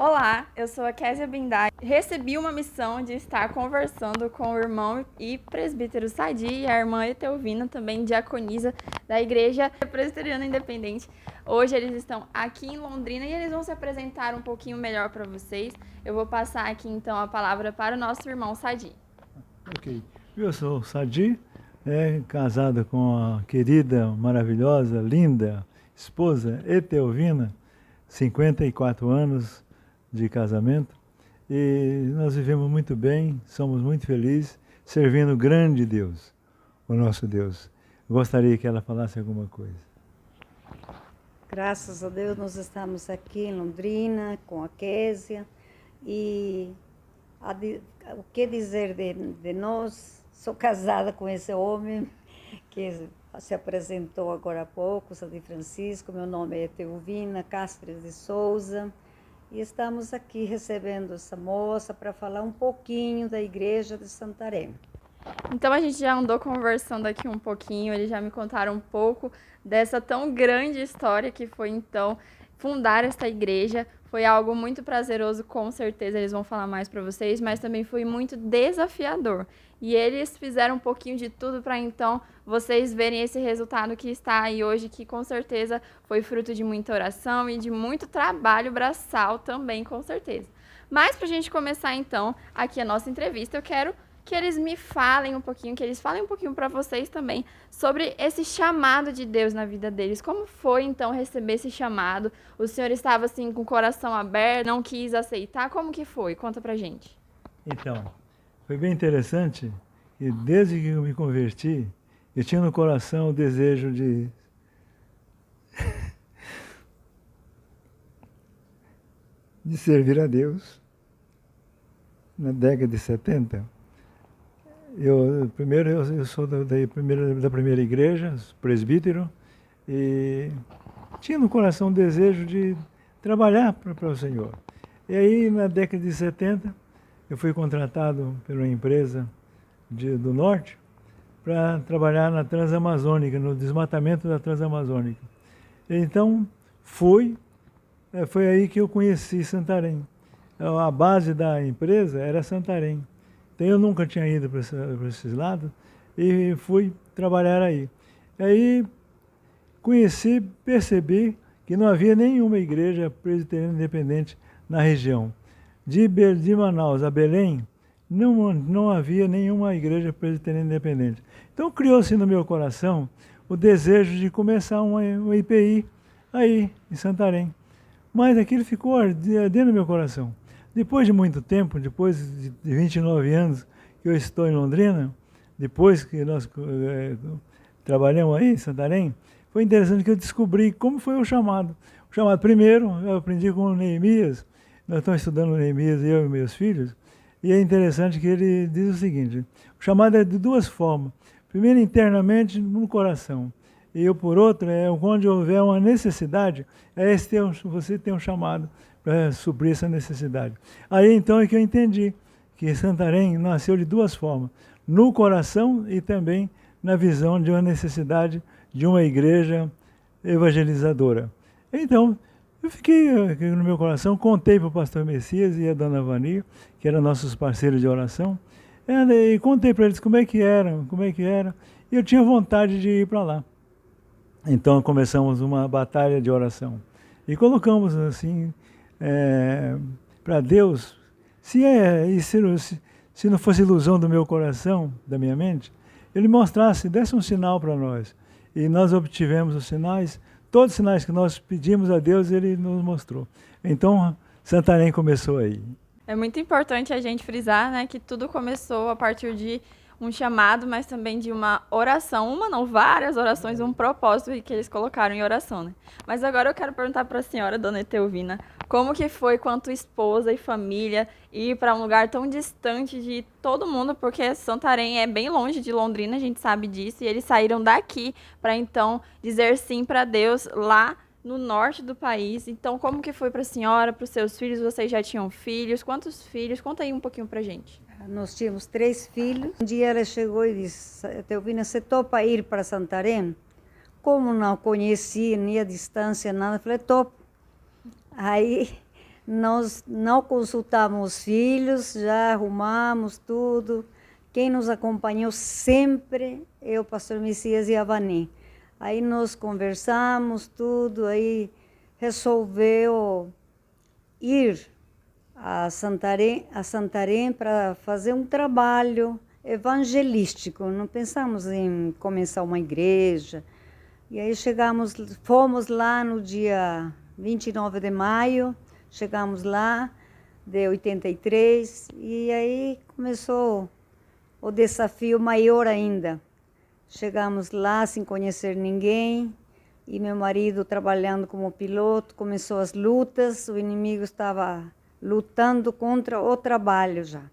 Olá, eu sou a Késia Bindai. Recebi uma missão de estar conversando com o irmão e presbítero Sadi e a irmã Etelvina, também diaconisa da Igreja Presbiteriana Independente. Hoje eles estão aqui em Londrina e eles vão se apresentar um pouquinho melhor para vocês. Eu vou passar aqui então a palavra para o nosso irmão Sadi. Ok. Eu sou o Sadi, casado com a querida, maravilhosa, linda esposa Etelvina, 54 anos de casamento. E nós vivemos muito bem, somos muito felizes, servindo o grande Deus, o nosso Deus. Gostaria que ela falasse alguma coisa. Graças a Deus nós estamos aqui em Londrina com a Késia e o que dizer de nós? Sou casada com esse homem que se apresentou agora há pouco, Sadi Francisco. Meu nome é Etelvina Castres de Souza e estamos aqui recebendo essa moça para falar um pouquinho da Igreja de Santarém. Então a gente já andou conversando aqui um pouquinho, eles já me contaram um pouco dessa tão grande história que foi então fundar esta igreja. Foi algo muito prazeroso, com certeza eles vão falar mais para vocês, mas também foi muito desafiador. E eles fizeram um pouquinho de tudo para então vocês verem esse resultado que está aí hoje, que com certeza foi fruto de muita oração e de muito trabalho braçal também, com certeza. Mas para a gente começar então aqui a nossa entrevista, eu quero que eles me falem um pouquinho, que eles falem um pouquinho para vocês também sobre esse chamado de Deus na vida deles. Como foi, então, receber esse chamado? O senhor estava, assim, com o coração aberto, não quis aceitar? Como que foi? Conta pra gente. Então, foi bem interessante e desde que eu me converti, eu tinha no coração o desejo de servir a Deus. Na década de 70, eu sou da primeira igreja, presbítero, e tinha no coração o desejo de trabalhar para o Senhor. E aí, na década de 70, eu fui contratado por uma empresa do Norte para trabalhar na Transamazônica, no desmatamento da Transamazônica. Então, foi aí que eu conheci Santarém. A base da empresa era Santarém. Então eu nunca tinha ido para esses lados e fui trabalhar aí. Aí conheci, percebi que não havia nenhuma igreja presbiteriana independente na região. De Manaus a Belém, não havia nenhuma igreja presbiteriana independente. Então criou-se no meu coração o desejo de começar uma IPI aí em Santarém. Mas aquilo ficou ardendo no meu coração. Depois de muito tempo, depois de 29 anos que eu estou em Londrina, depois que nós trabalhamos aí em Santarém, foi interessante que eu descobri como foi o chamado. O chamado, primeiro, eu aprendi com o Neemias, nós estamos estudando o Neemias, eu e meus filhos, e é interessante que ele diz o seguinte: o chamado é de duas formas. Primeiro, internamente, no coração. E eu, por outro, onde houver uma necessidade, você tem um chamado para suprir essa necessidade. Aí então é que eu entendi que Santarém nasceu de duas formas, no coração e também na visão de uma necessidade de uma igreja evangelizadora. Então, eu fiquei no meu coração, contei para o pastor Messias e a dona Vani, que eram nossos parceiros de oração, e contei para eles como é que era, e eu tinha vontade de ir para lá. Então começamos uma batalha de oração e colocamos assim para Deus, se não fosse ilusão do meu coração, da minha mente, Ele desse um sinal para nós. E nós obtivemos os sinais, todos os sinais que nós pedimos a Deus, Ele nos mostrou. Então Santarém começou aí. É muito importante a gente frisar, né, que tudo começou a partir de um chamado, mas também de uma oração. Uma não, várias orações, um propósito que eles colocaram em oração, né? Mas agora eu quero perguntar para a senhora, dona Etelvina, como que foi, quanto esposa e família, ir para um lugar tão distante de todo mundo, porque Santarém é bem longe de Londrina, a gente sabe disso, e eles saíram daqui para então dizer sim para Deus lá no norte do país. Então, como que foi para a senhora, para os seus filhos? Vocês já tinham filhos? Quantos filhos? Conta aí um pouquinho para gente. Nós tínhamos 3 filhos. Um dia ela chegou e disse: Etelvina, você topa ir para Santarém? Como não conhecia nem a distância, nada, eu falei: topo. Aí Nós não consultamos os filhos, já arrumamos tudo. Quem nos acompanhou sempre é o pastor Messias e a Vani. Aí nós conversamos tudo, aí resolveu ir a Santarém para fazer um trabalho evangelístico. Não pensamos em começar uma igreja. E aí fomos lá no dia 29 de maio, chegamos lá, de 83, e aí começou o desafio maior ainda. Chegamos lá sem conhecer ninguém, e meu marido trabalhando como piloto, começou as lutas, o inimigo estava lutando contra o trabalho já.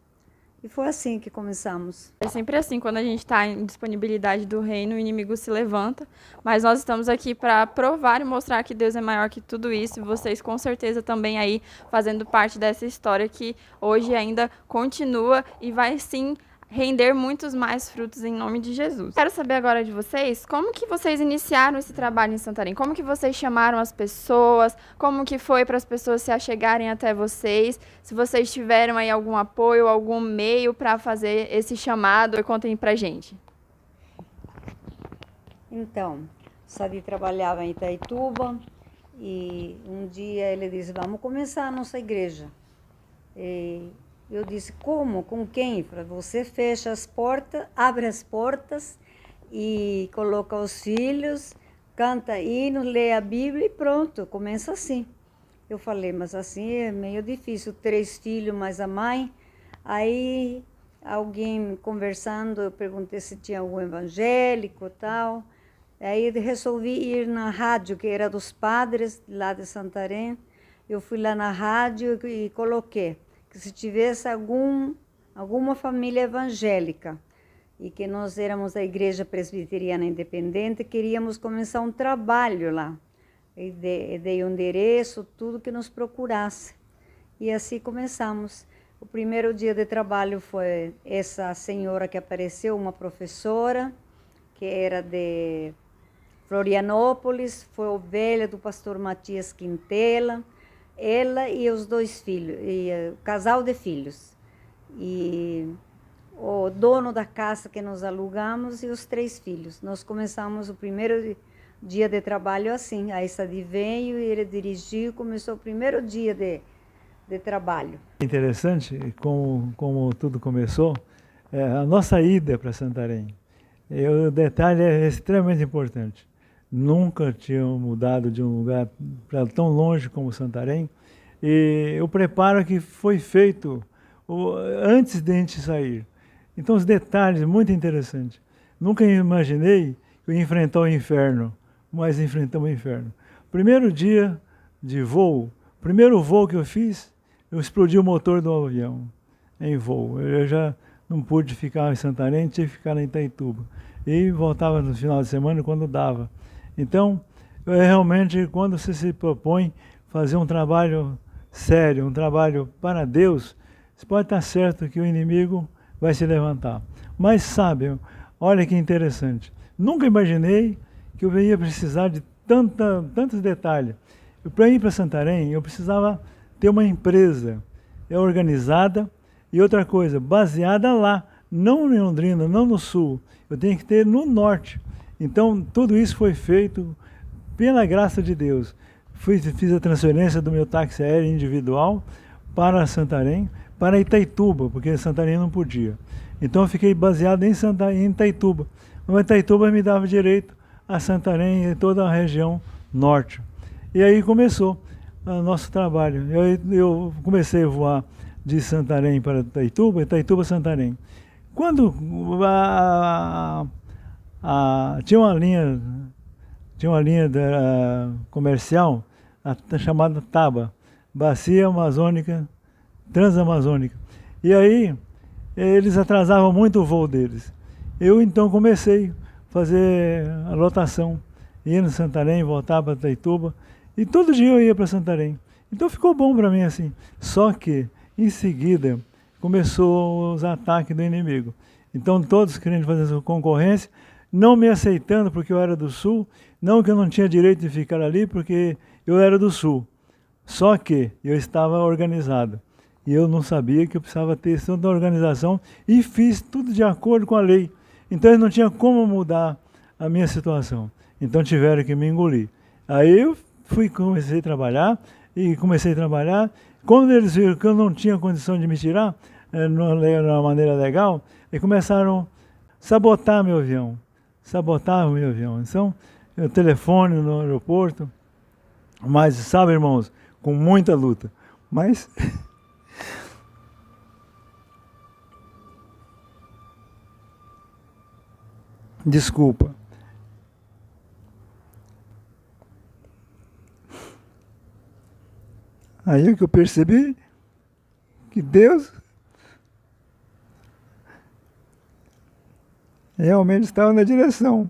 E foi assim que começamos. É sempre assim, quando a gente está em disponibilidade do reino, o inimigo se levanta, mas nós estamos aqui para provar e mostrar que Deus é maior que tudo isso, e vocês com certeza também aí fazendo parte dessa história que hoje ainda continua e vai sim render muitos mais frutos em nome de Jesus. Quero saber agora de vocês, como que vocês iniciaram esse trabalho em Santarém? Como que vocês chamaram as pessoas? Como que foi para as pessoas se achegarem até vocês? Se vocês tiveram aí algum apoio, algum meio para fazer esse chamado, contem pra gente. Então, Sadi trabalhava em Itaituba e um dia ele disse, vamos começar a nossa igreja. E eu disse, como? Com quem? Para você fecha as portas, abre as portas e coloca os filhos, canta hino, lê a Bíblia e pronto, começa assim. Eu falei, mas assim é meio difícil, 3 filhos mais a mãe. Aí alguém conversando, eu perguntei se tinha algum evangélico e tal. Aí resolvi ir na rádio, que era dos padres lá de Santarém. Eu fui lá na rádio e coloquei que se tivesse alguma família evangélica e que nós éramos a Igreja Presbiteriana Independente, queríamos começar um trabalho lá. E dei um endereço, tudo que nos procurasse. E assim começamos. O primeiro dia de trabalho foi essa senhora que apareceu, uma professora, que era de Florianópolis, foi ovelha do pastor Matias Quintela, ela e os 2 filhos, e o casal de filhos. E o dono da casa que nós alugamos e os 3 filhos. Nós começamos o primeiro dia de trabalho assim. Aí Sadi veio e ele dirigiu, começou o primeiro dia de trabalho. Interessante como tudo começou, a nossa ida para Santarém. O detalhe é extremamente importante. Nunca tinham mudado de um lugar para tão longe como Santarém. E o preparo que foi feito antes de a gente sair. Então, os detalhes, muito interessantes. Nunca imaginei que eu ia enfrentar o inferno, mas enfrentamos o inferno. Primeiro dia de voo, primeiro voo que eu fiz, eu explodi o motor do avião em voo. Eu já não pude ficar em Santarém, tinha que ficar em Itaituba. E voltava no final de semana quando dava. Então, realmente, quando você se propõe fazer um trabalho sério, um trabalho para Deus, você pode estar certo que o inimigo vai se levantar. Mas sabe, olha que interessante, nunca imaginei que eu ia precisar de tantos detalhes. Para ir para Santarém, eu precisava ter uma empresa organizada e outra coisa, baseada lá, não em Londrina, não no sul, eu tenho que ter no norte. Então, tudo isso foi feito pela graça de Deus. Fiz a transferência do meu táxi aéreo individual para Santarém, para Itaituba, porque Santarém não podia. Então, eu fiquei baseado em Itaituba. Mas Itaituba me dava direito a Santarém e toda a região norte. E aí começou o nosso trabalho. Eu comecei a voar de Santarém para Itaituba, Itaituba, Santarém. Quando tinha uma linha comercial chamada TABA, Bacia Amazônica, Transamazônica. E aí eles atrasavam muito o voo deles. Eu então comecei a fazer a lotação, ia no Santarém, voltava para Itaituba, e todo dia eu ia para Santarém. Então ficou bom para mim assim. Só que em seguida começou os ataques do inimigo. Então todos querendo fazer essa concorrência, não me aceitando porque eu era do Sul, não que eu não tinha direito de ficar ali porque eu era do Sul. Só que eu estava organizado. E eu não sabia que eu precisava ter toda a organização e fiz tudo de acordo com a lei. Então eu não tinha como mudar a minha situação. Então tiveram que me engolir. Aí eu comecei a trabalhar e comecei a trabalhar. Quando eles viram que eu não tinha condição de me tirar de uma maneira legal, eles começaram a sabotar meu avião. Sabotar o meu avião. Então, eu telefone no aeroporto. Mas, sabe, irmãos, com muita luta. Mas desculpa. Aí é que eu percebi que Deus realmente estava na direção.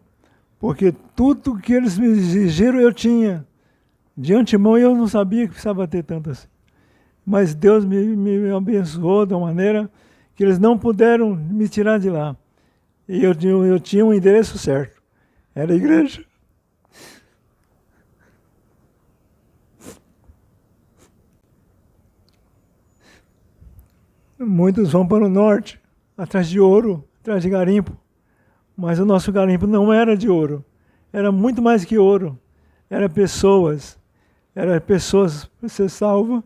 Porque tudo que eles me exigiram eu tinha. De antemão eu não sabia que precisava ter tanto assim. Mas Deus me abençoou de uma maneira que eles não puderam me tirar de lá. E eu tinha um endereço certo. Era a igreja. Muitos vão para o norte, atrás de ouro, atrás de garimpo. Mas o nosso garimpo não era de ouro. Era muito mais que ouro. Era pessoas. Era pessoas para ser salvas.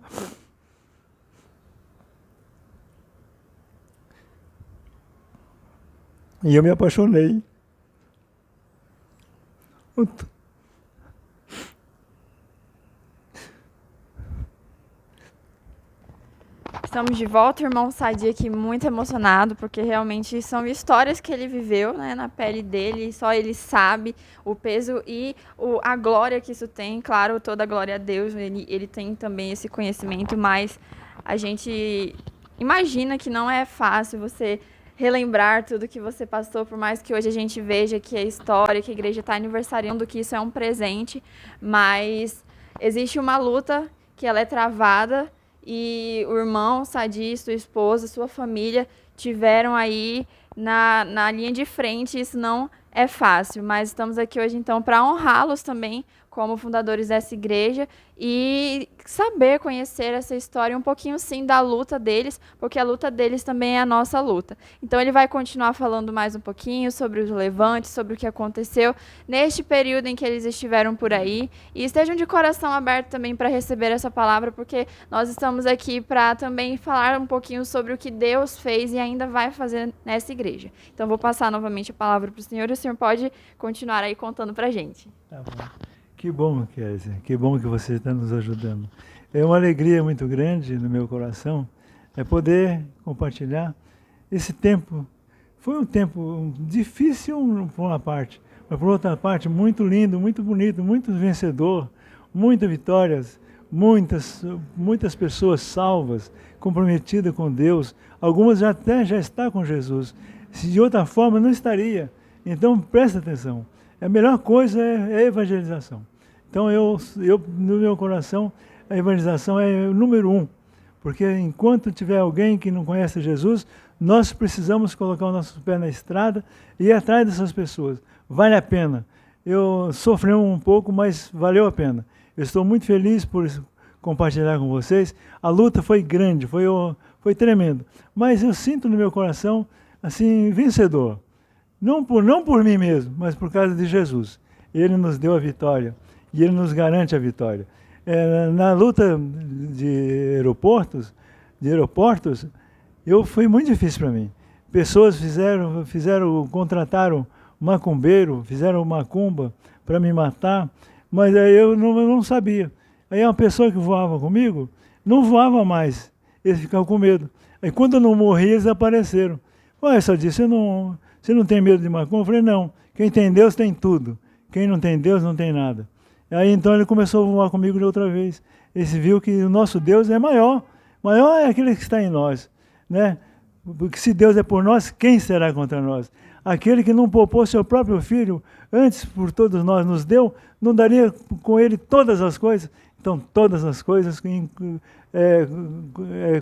E eu me apaixonei. Estamos de volta, o irmão Sadi aqui muito emocionado, porque realmente são histórias que ele viveu, né, na pele dele, só ele sabe o peso e a glória que isso tem. Claro, toda a glória a Deus, ele tem também esse conhecimento, mas a gente imagina que não é fácil você relembrar tudo que você passou, por mais que hoje a gente veja que a história, que a igreja está aniversariando, que isso é um presente, mas existe uma luta que ela é travada. E o irmão Sadi, sua esposa, sua família tiveram aí na linha de frente. Isso não é fácil, mas estamos aqui hoje então para honrá-los também como fundadores dessa igreja e saber conhecer essa história um pouquinho sim da luta deles, porque a luta deles também é a nossa luta. Então ele vai continuar falando mais um pouquinho sobre os levantes, sobre o que aconteceu neste período em que eles estiveram por aí, e estejam de coração aberto também para receber essa palavra, porque nós estamos aqui para também falar um pouquinho sobre o que Deus fez e ainda vai fazer nessa igreja. Então vou passar novamente a palavra para o senhor, e o senhor pode continuar aí contando para a gente. Tá bom. Que bom, Kézia, que bom que você está nos ajudando. É uma alegria muito grande no meu coração poder compartilhar esse tempo. Foi um tempo difícil por uma parte, mas por outra parte muito lindo, muito bonito, muito vencedor, muitas vitórias, muitas pessoas salvas, comprometidas com Deus. Algumas já estão com Jesus. Se de outra forma não estaria. Então presta atenção. A melhor coisa é a evangelização. Então, eu no meu coração, a evangelização é o número 1. Porque enquanto tiver alguém que não conhece Jesus, nós precisamos colocar o nosso pé na estrada e ir atrás dessas pessoas. Vale a pena. Eu sofri um pouco, mas valeu a pena. Eu estou muito feliz por compartilhar com vocês. A luta foi grande, foi tremendo. Mas eu sinto no meu coração, assim, vencedor. Não por mim mesmo, mas por causa de Jesus. Ele nos deu a vitória e Ele nos garante a vitória. Na luta de aeroportos, foi muito difícil para mim. Pessoas contrataram macumbeiro, fizeram macumba para me matar, mas aí eu não sabia. Aí uma pessoa que voava comigo, não voava mais, eles ficavam com medo. Aí quando eu não morri, eles apareceram. Ué, só disse, você não tem medo de macumba? Eu falei, não, quem tem Deus tem tudo. Quem não tem Deus não tem nada. Aí então ele começou a voar comigo de outra vez. Ele viu que o nosso Deus é maior. Maior é aquele que está em nós, né? Porque se Deus é por nós, quem será contra nós? Aquele que não poupou seu próprio filho, antes por todos nós nos deu, não daria com ele todas as coisas? Então todas as coisas,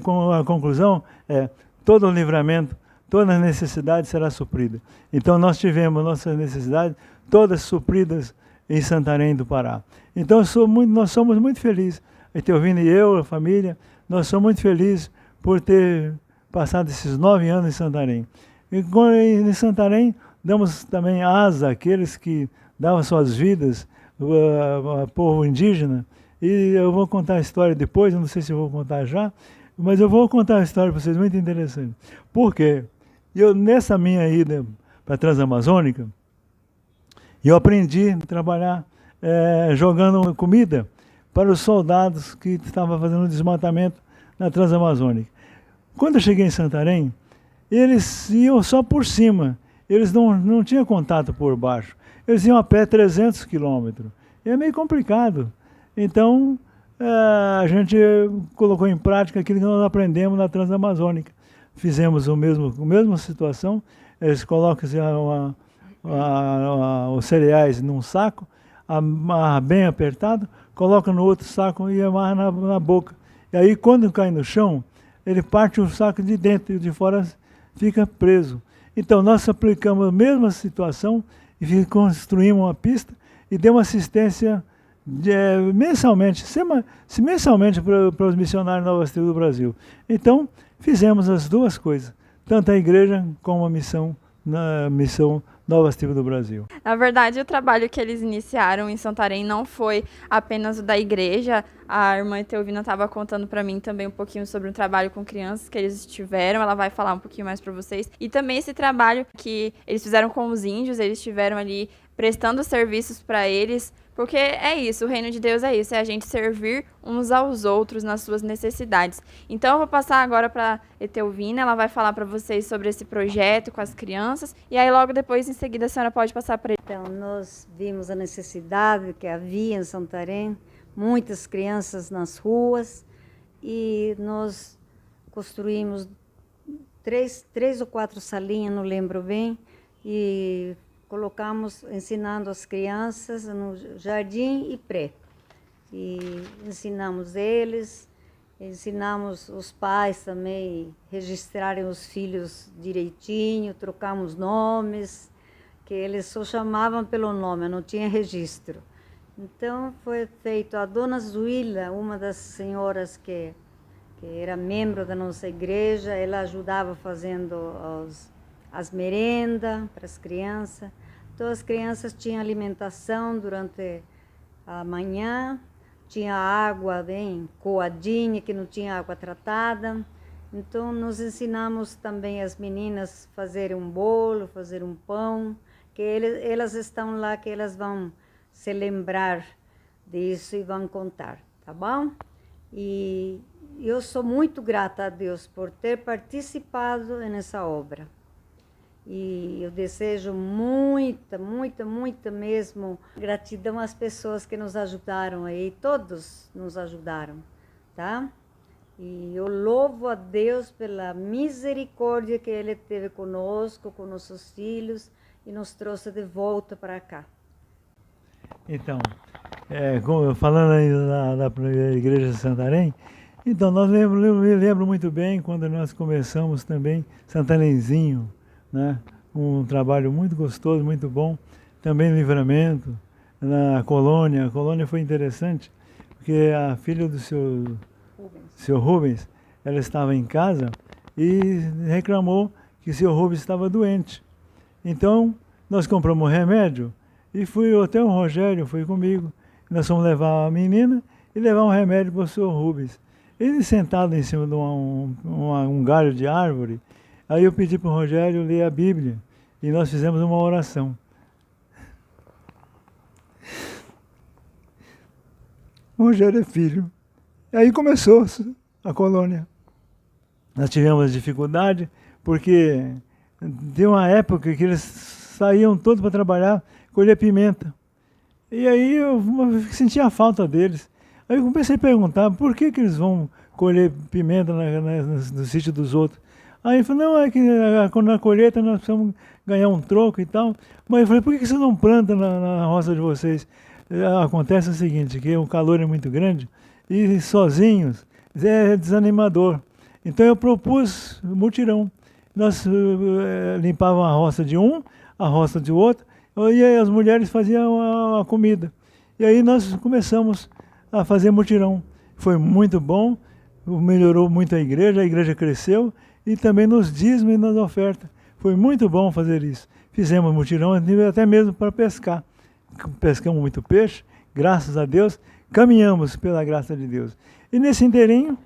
com a conclusão, todo o livramento, toda necessidade será suprida. Então nós tivemos nossas necessidades todas supridas em Santarém do Pará. Então nós somos muito felizes. a Etelvina e eu, a família, nós somos muito felizes por ter passado esses 9 anos em Santarém. E em Santarém, damos também asa àqueles que davam suas vidas ao povo indígena. E eu vou contar a história depois, eu não sei se eu vou contar já, mas eu vou contar a história para vocês, muito interessante. Por quê? Nessa minha ida para a Transamazônica, eu aprendi a trabalhar jogando comida para os soldados que estavam fazendo o desmatamento na Transamazônica. Quando eu cheguei em Santarém, eles iam só por cima, eles não tinham contato por baixo. Eles iam a pé 300 quilômetros. É meio complicado. Então, a gente colocou em prática aquilo que nós aprendemos na Transamazônica. Fizemos a mesma situação, eles colocam os cereais num saco, amarra bem apertado, coloca no outro saco e amarra na boca. E aí, quando cai no chão, ele parte o saco de dentro e o de fora fica preso. Então, nós aplicamos a mesma situação e construímos uma pista e demos assistência mensalmente para os missionários Novas Tribos do Brasil. Então, fizemos as duas coisas, tanto a igreja como a missão Novas Tribos do Brasil. Na verdade, o trabalho que eles iniciaram em Santarém não foi apenas o da igreja. A irmã Etelvina estava contando para mim também um pouquinho sobre um trabalho com crianças que eles tiveram. Ela vai falar um pouquinho mais para vocês. E também esse trabalho que eles fizeram com os índios, eles estiveram ali prestando serviços para eles. Porque é isso, o reino de Deus é isso, é a gente servir uns aos outros nas suas necessidades. Então eu vou passar agora para Etelvina, ela vai falar para vocês sobre esse projeto com as crianças, e aí logo depois, em seguida, a senhora pode passar para ele. Então, nós vimos a necessidade que havia em Santarém, muitas crianças nas ruas, e nós construímos três ou 4 salinhas, não lembro bem, e colocamos, ensinando as crianças no jardim e pré. E ensinamos eles, ensinamos os pais também registrarem os filhos direitinho, trocamos nomes, que eles só chamavam pelo nome, não tinha registro. Então foi feito, a dona Zuila, uma das senhoras que era membro da nossa igreja, ela ajudava fazendo as merendas para as crianças. Então as crianças tinham alimentação durante a manhã, tinha água bem coadinha, que não tinha água tratada. Então nós ensinamos também as meninas a fazer um bolo, fazer um pão, que elas estão lá, que elas vão se lembrar disso e vão contar, tá bom? E eu sou muito grata a Deus por ter participado nessa obra. E eu desejo muita mesmo gratidão às pessoas que nos ajudaram aí, todos nos ajudaram, tá? E eu louvo a Deus pela misericórdia que Ele teve conosco, com nossos filhos, e nos trouxe de volta para cá. Então, falando aí da igreja de Santarém, então eu me lembro muito bem quando nós começamos também Santarenzinho, né? Um trabalho muito gostoso, muito bom, também Livramento, na Colônia. A Colônia foi interessante, porque a filha do seu Rubens, ela estava em casa e reclamou que o seu Rubens estava doente. Então, nós compramos um remédio e até o Rogério foi comigo. Nós fomos levar a menina e levar um remédio para o seu Rubens. Ele sentado em cima de um galho de árvore, aí eu pedi para o Rogério ler a Bíblia e nós fizemos uma oração. O Rogério é filho. E aí começou a colônia. Nós tivemos dificuldade porque deu uma época que eles saíam todos para trabalhar, colher pimenta. E aí eu sentia a falta deles. Aí eu comecei a perguntar por que eles vão colher pimenta no sítio dos outros. Aí ele falou, não, é que na colheita nós precisamos ganhar um troco e tal. Mas eu falei, por que vocês não plantam na roça de vocês? Acontece o seguinte, que o calor é muito grande e sozinhos é desanimador. Então eu propus mutirão. Nós limpávamos a roça de um, a roça de outro, e aí as mulheres faziam a comida. E aí nós começamos a fazer mutirão. Foi muito bom, melhorou muito a igreja cresceu, e também nos dízimos e nas ofertas. Foi muito bom fazer isso. Fizemos mutirão até mesmo para pescar. Pescamos muito peixe, graças a Deus, caminhamos pela graça de Deus. E nesse inteirinho,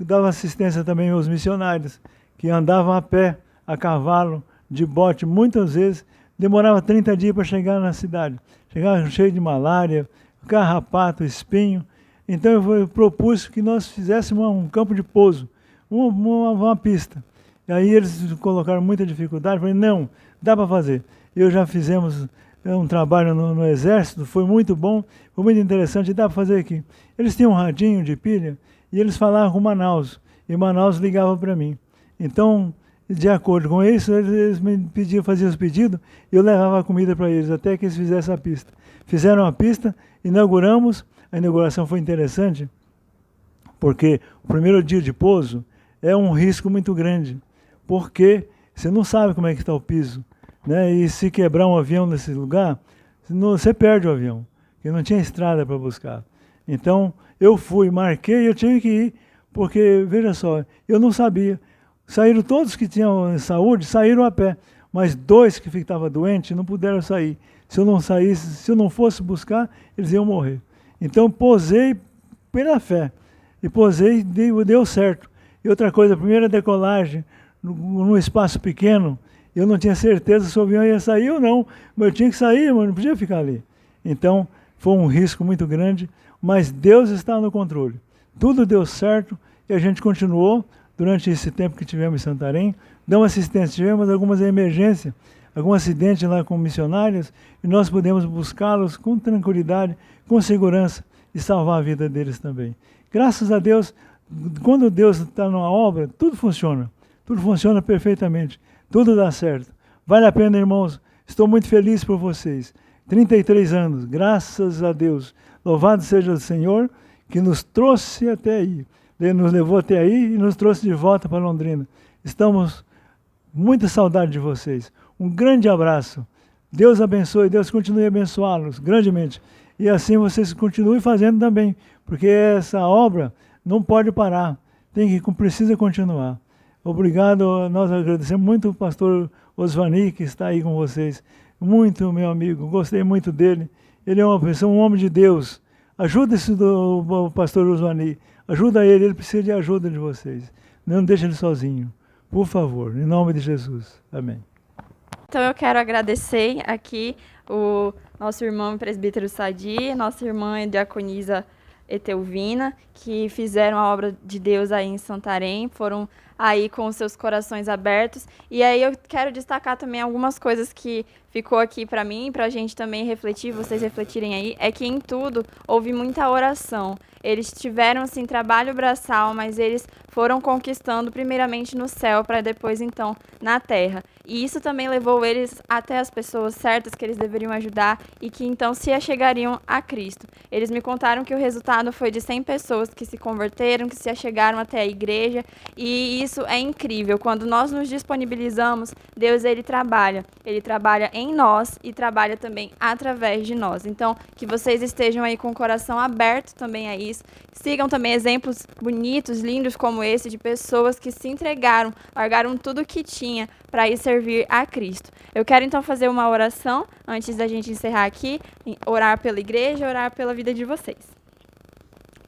dava assistência também aos missionários, que andavam a pé, a cavalo, de bote, muitas vezes, demorava 30 dias para chegar na cidade. Chegava cheio de malária, carrapato, espinho. Então eu propus que nós fizéssemos um campo de pouso, uma pista. E aí eles colocaram muita dificuldade, eu falei, não, dá para fazer. Eu já fizemos um trabalho no Exército, foi muito bom, foi muito interessante, dá para fazer aqui. Eles tinham um radinho de pilha e eles falavam com Manaus, e Manaus ligava para mim. Então, de acordo com isso, eles me pediam, faziam os pedidos, e eu levava a comida para eles, até que eles fizessem a pista. Fizeram a pista, inauguramos, a inauguração foi interessante, porque o primeiro dia de pouso é um risco muito grande, porque você não sabe como é que está o piso, né? E se quebrar um avião nesse lugar, você perde o avião, porque não tinha estrada para buscar. Então, eu fui, marquei, eu tive que ir, porque, veja só, eu não sabia. Saíram todos que tinham saúde, saíram a pé, mas 2 que estavam doentes não puderam sair. Se eu não saísse, se eu não fosse buscar, eles iam morrer. Então, posei pela fé, e posei, deu certo. E outra coisa, a primeira decolagem, num espaço pequeno, eu não tinha certeza se o avião ia sair ou não, mas eu tinha que sair, mas não podia ficar ali. Então, foi um risco muito grande, mas Deus está no controle. Tudo deu certo e a gente continuou durante esse tempo que tivemos em Santarém, damos assistência, tivemos algumas emergências, algum acidente lá com missionários, e nós pudemos buscá-los com tranquilidade, com segurança, e salvar a vida deles também. Graças a Deus, quando Deus está numa obra, tudo funciona perfeitamente, tudo dá certo. Vale a pena, irmãos, estou muito feliz por vocês. 33 anos, graças a Deus. Louvado seja o Senhor, que nos trouxe até aí. Ele nos levou até aí e nos trouxe de volta para Londrina. Estamos muita saudade de vocês. Um grande abraço. Deus abençoe, Deus continue a abençoá-los grandemente. E assim vocês continuem fazendo também, porque essa obra não pode parar, precisa continuar. Obrigado, nós agradecemos muito o pastor Osvani, que está aí com vocês. Muito, meu amigo, gostei muito dele. Ele é uma pessoa, um homem de Deus. Ajuda o pastor Osvani, ajuda ele precisa de ajuda de vocês. Não deixe ele sozinho, por favor, em nome de Jesus. Amém. Então eu quero agradecer aqui o nosso irmão presbítero Sadi, nossa irmã diaconisa Etelvina, que fizeram a obra de Deus aí em Santarém, foram aí com os seus corações abertos. E aí eu quero destacar também algumas coisas que ficou aqui para mim, para a gente também refletir, vocês refletirem aí, é que em tudo houve muita oração. Eles tiveram, assim, trabalho braçal, mas eles foram conquistando primeiramente no céu, para depois, então, na terra. E isso também levou eles até as pessoas certas que eles deveriam ajudar e que, então, se achegariam a Cristo. Eles me contaram que o resultado foi de 100 pessoas que se converteram, que se achegaram até a igreja, e isso é incrível. Quando nós nos disponibilizamos, Deus, ele trabalha em nós e trabalha também através de nós. Então, que vocês estejam aí com o coração aberto também a isso. Sigam também exemplos bonitos, lindos como esse, de pessoas que se entregaram, largaram tudo que tinha para ir servir a Cristo. Eu quero então fazer uma oração antes da gente encerrar aqui, orar pela igreja, orar pela vida de vocês.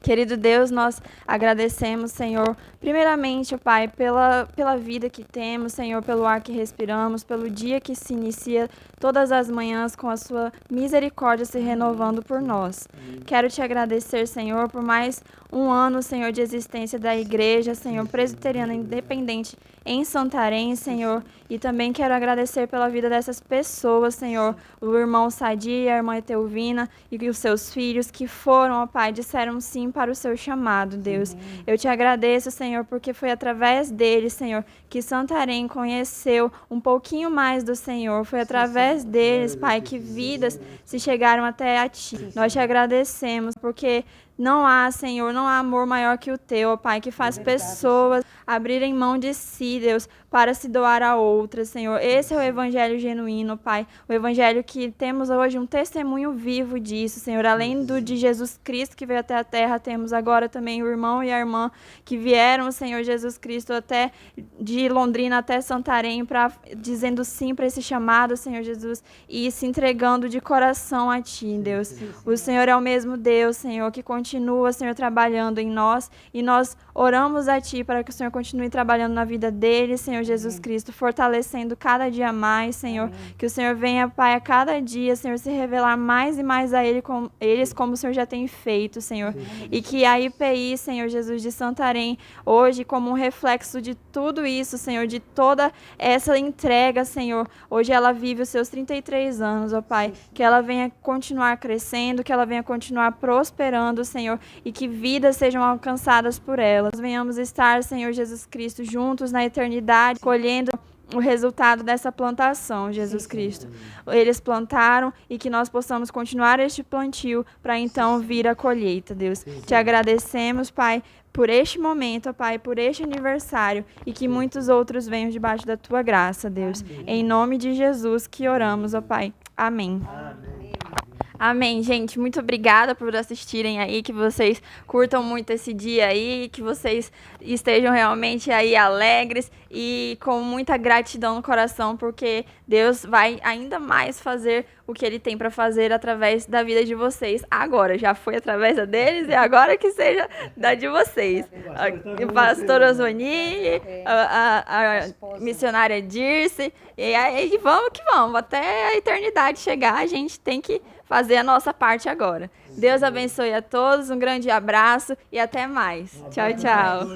Querido Deus, nós agradecemos, Senhor, primeiramente, Pai, pela vida que temos, Senhor, pelo ar que respiramos, pelo dia que se inicia todas as manhãs com a sua misericórdia se renovando por nós. Quero te agradecer, Senhor, por mais um ano, Senhor, de existência da igreja, Senhor, presbiteriana independente em Santarém, Senhor, e também quero agradecer pela vida dessas pessoas, Senhor, o irmão Sadi, a irmã Etelvina e os seus filhos que foram, ó Pai, disseram sim para o seu chamado, Deus. Eu te agradeço, Senhor, porque foi através deles, Senhor, que Santarém conheceu um pouquinho mais do Senhor. Foi através deles, Pai, que vidas se chegaram até a Ti. Nós te agradecemos porque Não há, Senhor, não há amor maior que o teu, ó Pai, que faz pessoas abrirem mão de si, Deus, para se doar a outras, Senhor. Esse é o evangelho genuíno, Pai. O evangelho que temos hoje um testemunho vivo disso, Senhor. Além do de Jesus Cristo que veio até a terra, temos agora também o irmão e a irmã que vieram, Senhor Jesus Cristo, até de Londrina até Santarém, dizendo sim para esse chamado, Senhor Jesus, e se entregando de coração a Ti, Deus. O Senhor é o mesmo Deus, Senhor, que continua, Senhor, trabalhando em nós, e nós oramos a Ti para que o Senhor continue trabalhando na vida deles, Senhor Jesus Cristo, fortalecendo cada dia mais, Senhor. Amém. Que o Senhor venha, Pai, a cada dia, Senhor, se revelar mais e mais a eles como o Senhor já tem feito, Senhor. Sim. E que a IPI, Senhor Jesus, de Santarém, hoje, como um reflexo de tudo isso, Senhor, de toda essa entrega, Senhor, hoje ela vive os seus 33 anos, ó Pai. Sim. Que ela venha continuar crescendo, que ela venha continuar prosperando, Senhor, e que vidas sejam alcançadas por ela. Nós venhamos estar, Senhor Jesus Cristo, juntos na eternidade, colhendo o resultado dessa plantação, Jesus Cristo. Eles plantaram e que nós possamos continuar este plantio para então vir a colheita, Deus. Te agradecemos, Pai, por este momento, ó Pai, por este aniversário e que muitos outros venham debaixo da Tua graça, Deus. Amém. Em nome de Jesus que oramos, ó Pai. Amém. Amém. Amém, gente. Muito obrigada por assistirem aí, que vocês curtam muito esse dia aí, que vocês estejam realmente aí alegres e com muita gratidão no coração, porque Deus vai ainda mais fazer o que Ele tem para fazer através da vida de vocês. Agora, já foi através da deles e agora que seja da de vocês. A pastora Zoni, a missionária Dirce, e aí vamos que vamos, até a eternidade chegar, a gente tem que fazer a nossa parte agora. Deus abençoe a todos, um grande abraço e até mais. Tchau, tchau.